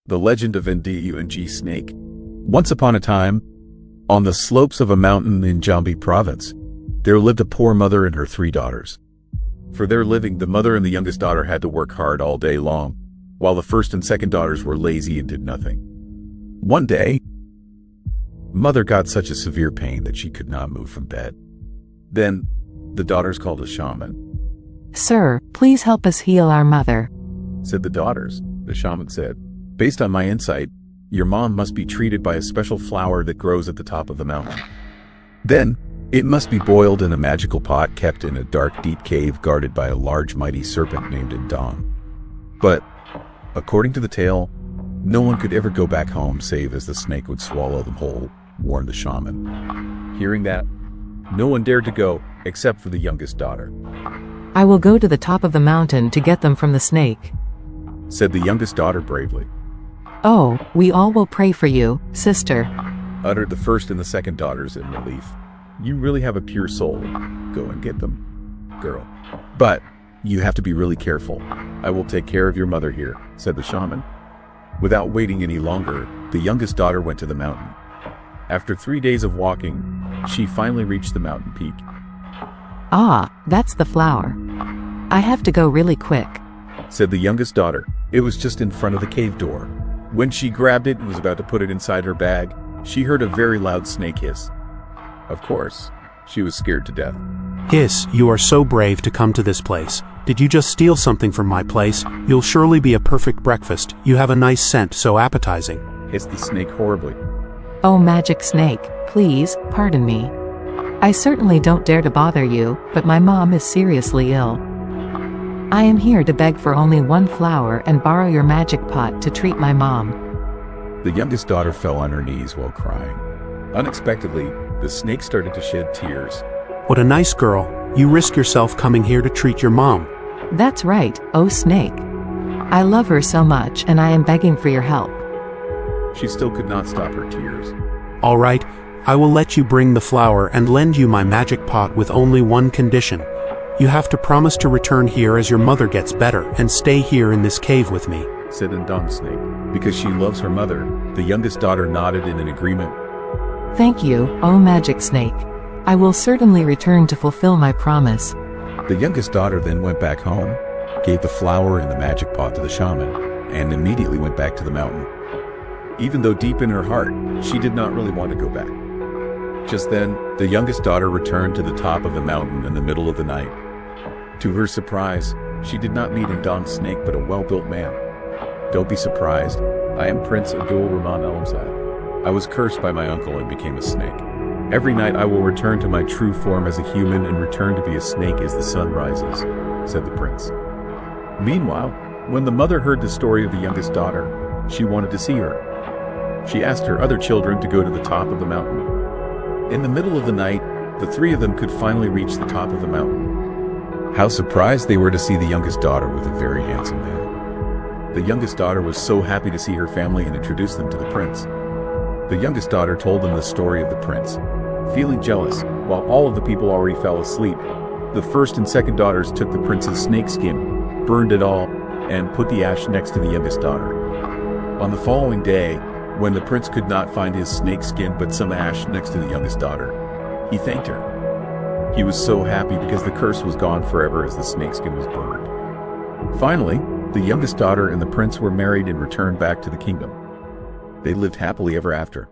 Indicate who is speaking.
Speaker 1: The Legend of Ndung Snake. Once upon a time, on the slopes of a mountain in Jambi province, there lived a poor mother and her 3 daughters. For their living, the mother and the youngest daughter had to work hard all day long, while the first and second daughters were lazy and did nothing. One day, mother got such a severe pain that she could not move from bed. Then, the daughters called a shaman.
Speaker 2: "Sir, please help us heal our mother,"
Speaker 1: said the daughters. The shaman said, "Based on my insight, your mom must be treated by a special flower that grows at the top of the mountain. Then, it must be boiled in a magical pot kept in a dark, deep cave guarded by a large, mighty serpent named Ndung. But, according to the tale, no one could ever go back home save as the snake would swallow them whole," warned the shaman. Hearing that, no one dared to go except for the youngest daughter.
Speaker 2: "I will go to the top of the mountain to get them from the snake,"
Speaker 1: said the youngest daughter bravely.
Speaker 2: "Oh, we all will pray for you, sister,"
Speaker 1: uttered the first and the second daughters in relief. "You really have a pure soul. Go and get them, girl. But you have to be really careful. I will take care of your mother here," said the shaman. Without waiting any longer, the youngest daughter went to the mountain. After 3 days of walking, she finally reached the mountain peak.
Speaker 2: "Ah, that's the flower. I have to go really quick,"
Speaker 1: said the youngest daughter. It was just in front of the cave door. When she grabbed it and was about to put it inside her bag, she heard a very loud snake hiss. Of course, she was scared to death.
Speaker 3: "Hiss, you are so brave to come to this place. Did you just steal something from my place? You'll surely be a perfect breakfast. You have a nice scent, so appetizing,"
Speaker 1: hissed the snake horribly.
Speaker 2: "Oh, magic snake, please, pardon me. I certainly don't dare to bother you, but my mom is seriously ill. I am here to beg for only one flower and borrow your magic pot to treat my mom."
Speaker 1: The youngest daughter fell on her knees while crying. Unexpectedly, the snake started to shed tears.
Speaker 3: "What a nice girl. You risk yourself coming here to treat your mom."
Speaker 2: "That's right, oh snake. I love her so much and I am begging for your help."
Speaker 1: She still could not stop her tears.
Speaker 3: "All right, I will let you bring the flower and lend you my magic pot with only one condition. You have to promise to return here as your mother gets better and stay here in this cave with me,"
Speaker 1: said Ndung Snake. Because she loves her mother, the youngest daughter nodded in an agreement.
Speaker 2: "Thank you, oh magic snake. I will certainly return to fulfill my promise."
Speaker 1: The youngest daughter then went back home, gave the flower and the magic pot to the shaman, and immediately went back to the mountain. Even though deep in her heart, she did not really want to go back. Just then, the youngest daughter returned to the top of the mountain in the middle of the night. To her surprise, she did not meet Ndung Snake but a well-built man. "Don't be surprised. I am Prince Abdul Rahman Alamzad. I was cursed by my uncle and became a snake. Every night I will return to my true form as a human and return to be a snake as the sun rises," said the prince. Meanwhile, when the mother heard the story of the youngest daughter, she wanted to see her. She asked her other children to go to the top of the mountain. In the middle of the night, the 3 of them could finally reach the top of the mountain. How surprised they were to see the youngest daughter with a very handsome man. The youngest daughter was so happy to see her family and introduced them to the prince. The youngest daughter told them the story of the prince. Feeling jealous, while all of the people already fell asleep, the first and second daughters took the prince's snake skin, burned it all, and put the ash next to the youngest daughter. On the following day, when the prince could not find his snake skin but some ash next to the youngest daughter, he thanked her. He was so happy because the curse was gone forever as the snakeskin was burned. Finally, the youngest daughter and the prince were married and returned back to the kingdom. They lived happily ever after.